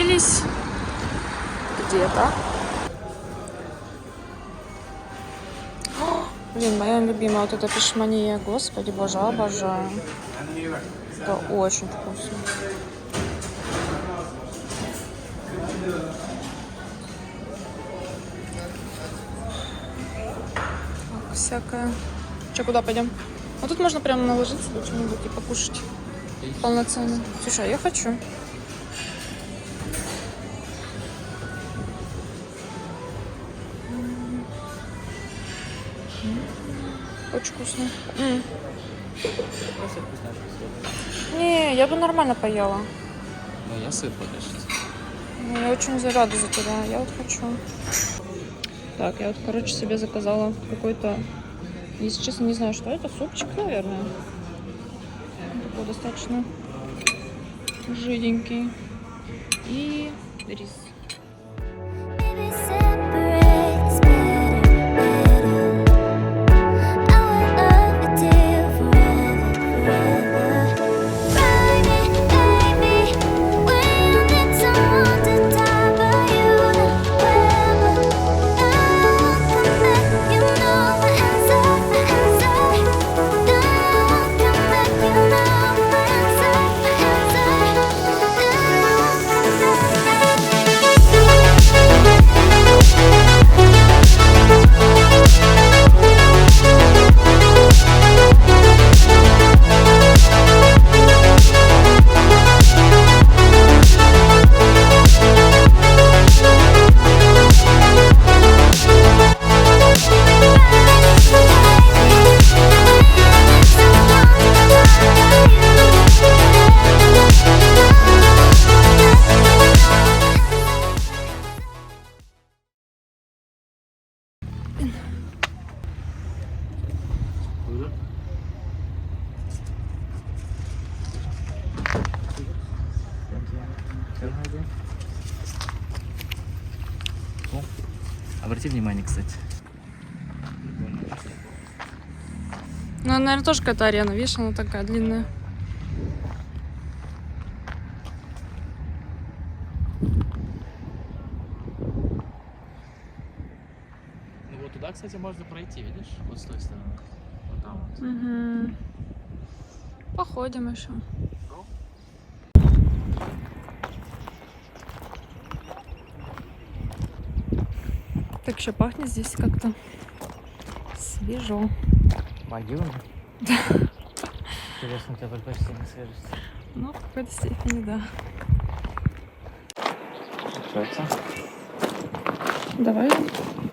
остановились где-то. Блин, моя любимая вот эта пешмания, господи боже, обожаю. Это очень вкусно. Так, всякое. Че, куда пойдем? Вот тут можно прямо наложиться на что-нибудь и покушать полноценно. Слушай, я хочу. Очень вкусно. Не, я бы нормально поела. Ну, я сыр пока сейчас. Я очень рада за тебя. Я вот хочу. Так, я вот, короче, себе заказала какой-то, если честно, не знаю, что это. Супчик, наверное. Такой достаточно жиденький. И рис. Обрати внимание, кстати. Ну, наверное, тоже какая-то арена. Видишь, она такая длинная. Ну вот туда, кстати, можно пройти, видишь? Вот с той стороны. Вот там вот. Угу. Походим еще. Так еще пахнет здесь как-то свежо. Могила? Да. Интересно, у тебя предпочтение свежести. Ну, в какой-то степени, да. Что это? Давай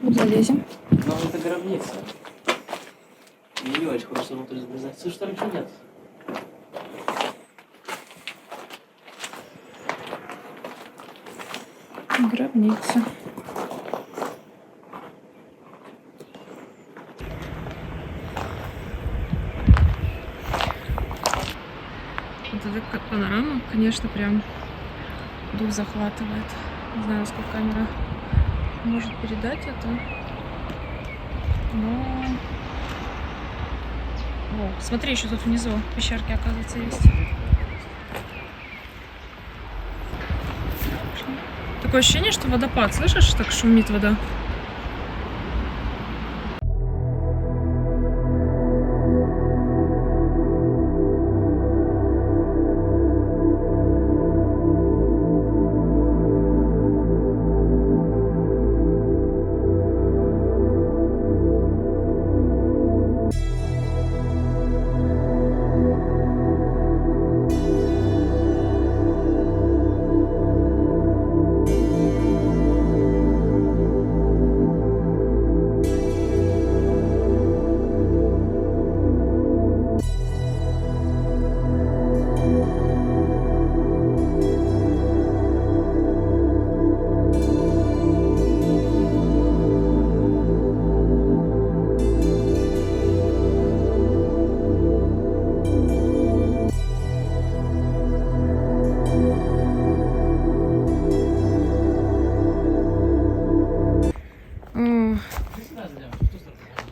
залезем. Ну, это гробница. Не очень хочется внутрь залезать. Слушай, там ничего нет. Гробница. Вот эта панорама, конечно, прям дух захватывает. Не знаю, насколько камера может передать это. Но... О, смотри, еще тут внизу пещерки, оказывается, есть. Такое ощущение, что водопад. Слышишь, так шумит вода?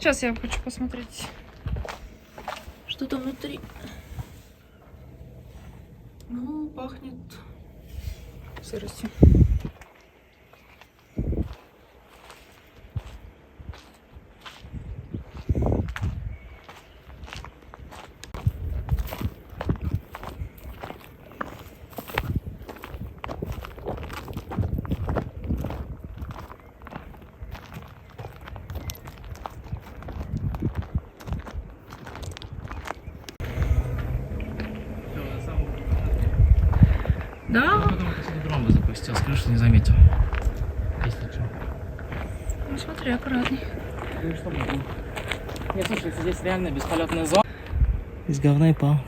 Сейчас я хочу посмотреть, что там внутри. Ну, пахнет сыростью. Да? Потом дрон запустил, скажу, что не заметил. Если что. Ну смотри, аккуратней. Ну что было? Не, слушай, здесь реально бесполетная зона. Из говна и палок.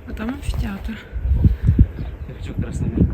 А там амфитеатр. Я хочу как раз наверх.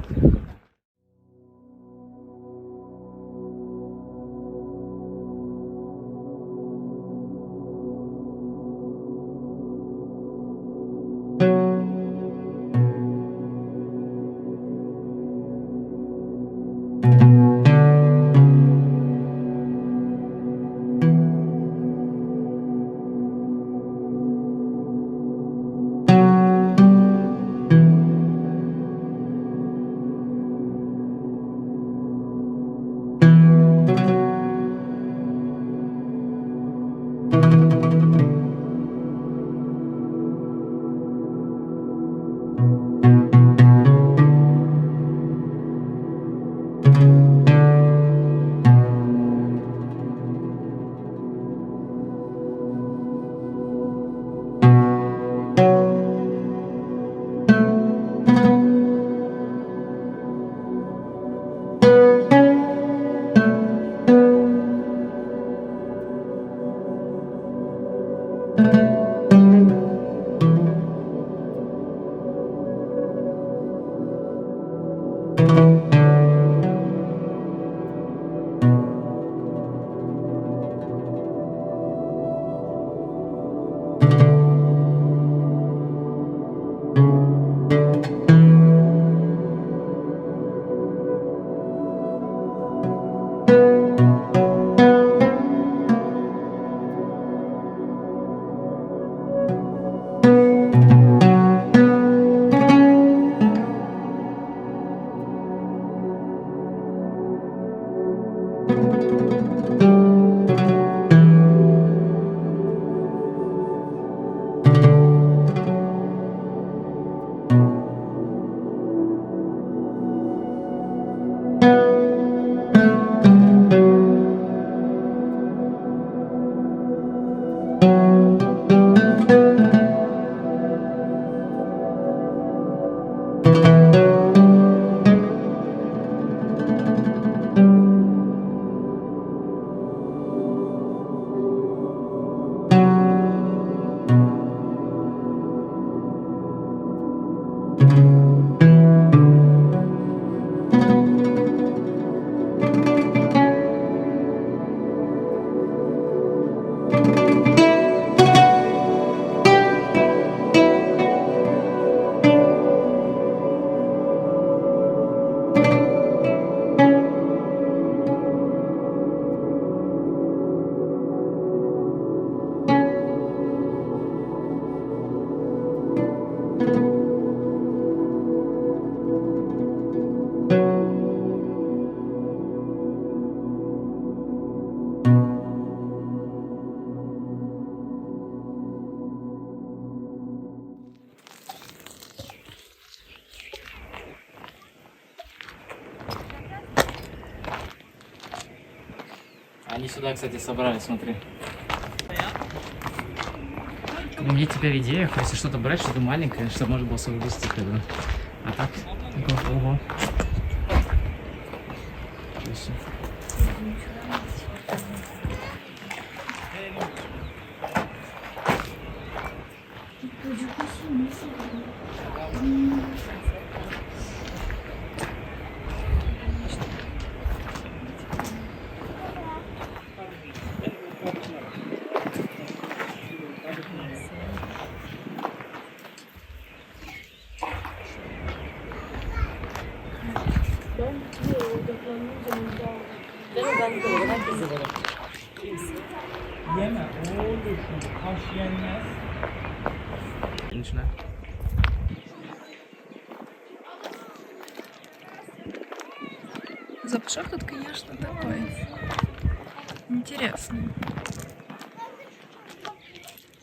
Они сюда, кстати, собрались, смотри. У меня теперь в идеях, если что-то брать, что-то маленькое, чтобы можно было совместить тогда. А так, ого. Yeme oğlum kaş yenmez. Отлично. Запашок тут, конечно, такой интересный.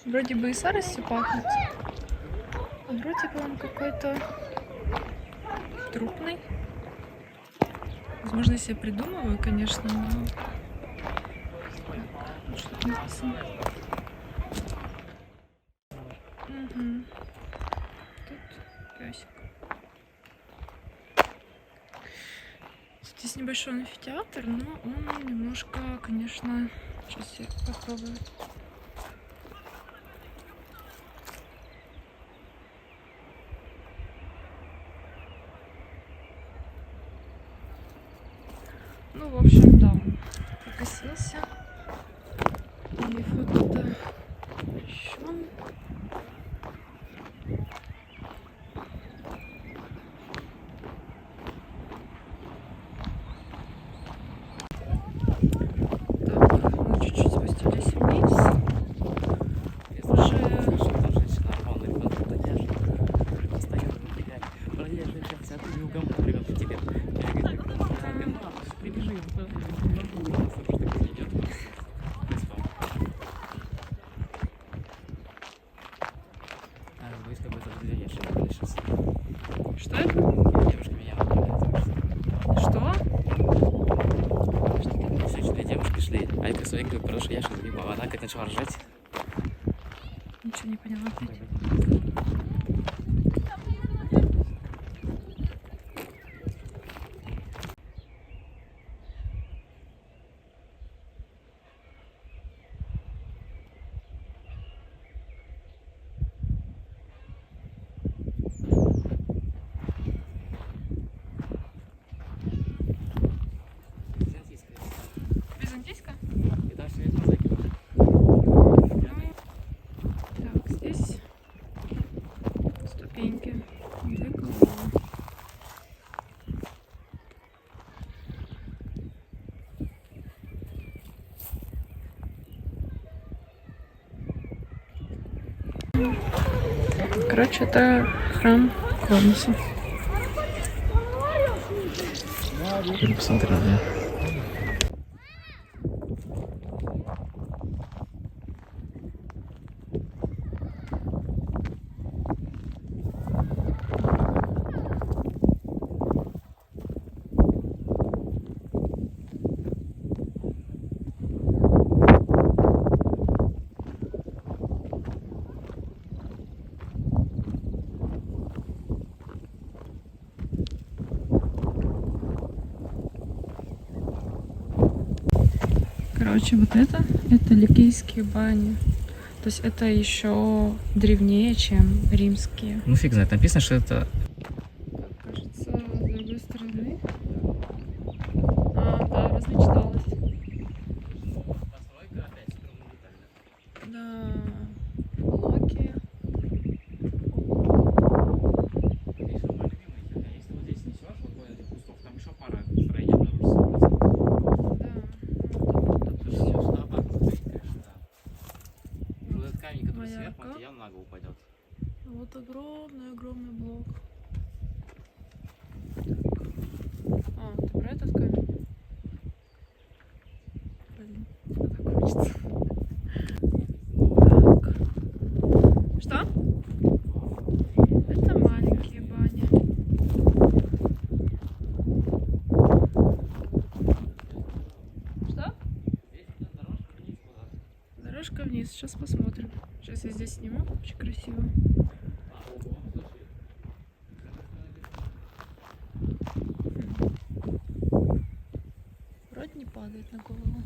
Вроде бы и сыростью пахнет, а вроде бы он какой-то трупный. Возможно, я себе придумываю, конечно, но... Так, что тут написано? Угу. Тут песик. Здесь небольшой амфитеатр, но он немножко, конечно... Сейчас я попробую. Ну, в общем, да, он покосился. И вот это еще. Так, мы чуть-чуть спустились вниз. Что это? Девушка меня Что? две девушки шли, а это свои говорят, потому что я шел мимо, а она как начала ржать. Ничего не поняла опять. Византийская? И там все это мозаики. Так, здесь ступеньки. Две головы. Короче, это храм Кронуса. Посмотри на меня. Короче, вот это Ликийские бани. То есть это еще древнее, чем римские. Ну фиг знает, написано, что это... Кажется, с другой стороны. А, да, размечталась. Постройка опять монументальная. Да, блоки. Конечно, мой любимый херня. Если вот здесь несешь, вот по этих кусков, там еще пара строений обнаружится. Да, Все сюда обратно стоит, конечно, да. Вот этот камень, который Моя сверху, рука. он явно на голову упадет. вот огромный блок. А, ты про этот камень? Блин, так хочется. Так. Что? Это маленькие бани. Что? Дорожка вниз. Сейчас посмотрим. Сейчас я здесь сниму. Очень красиво. Вроде не падает на голову.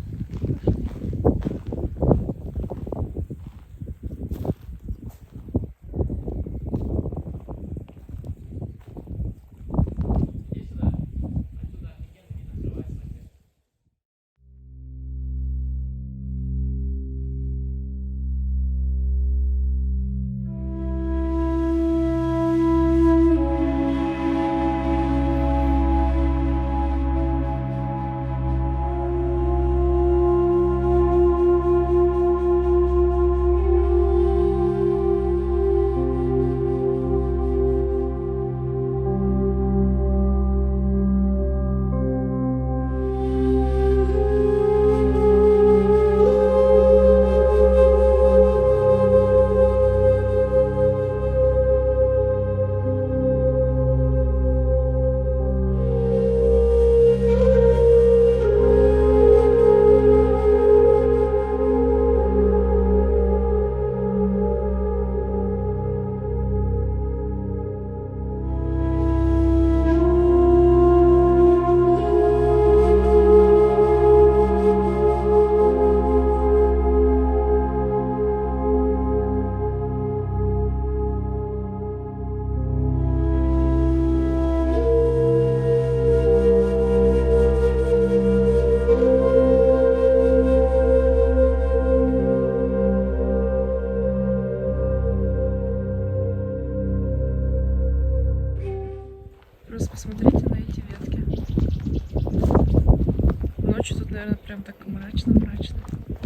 Точно.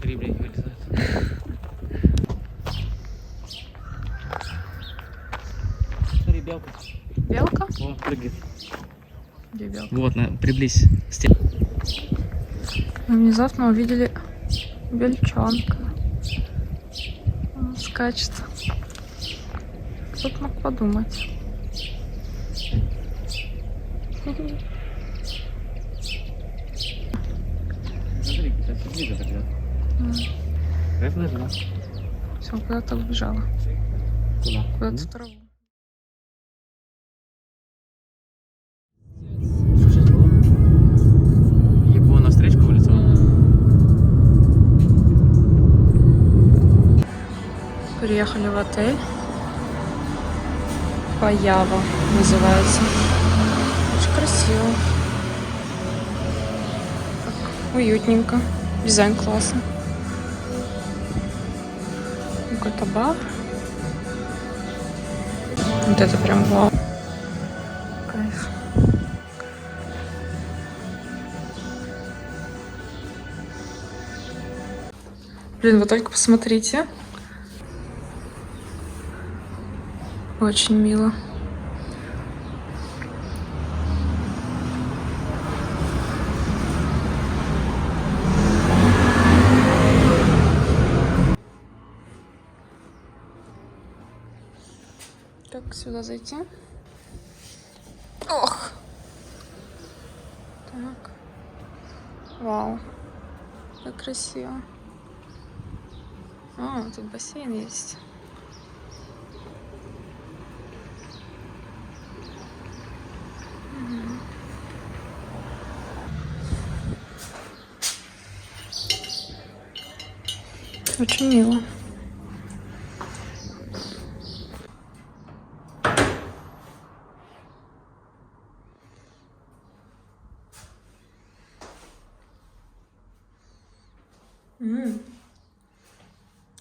Ребрики вылезают. Смотри, белка. Белка? О, прыгает. Где белка? Вот, приблизь. Мы внезапно увидели бельчонка. Он скачет. Кто бы мог подумать? Смотри, кстати, ближе тогда. Как должна? Все, куда-то убежала. Куда? Куда-то в траву. Что сейчас было? Ебо на встречку вылетело? Приехали в отель. Паява называется. Очень красиво. Так, уютненько. Дизайн классный. Какой-то бар. Вот это прям вау. Кайф. Блин, вы только посмотрите. Очень мило. Как сюда зайти? Ох! Так. Вау. Как красиво. А, тут бассейн есть. Очень мило.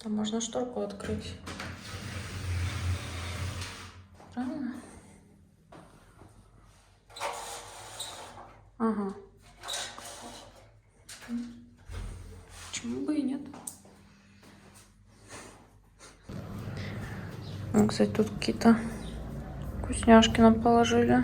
Там можно шторку открыть. Правильно? Ага. Почему бы и нет? Ну, кстати, тут какие-то вкусняшки нам положили.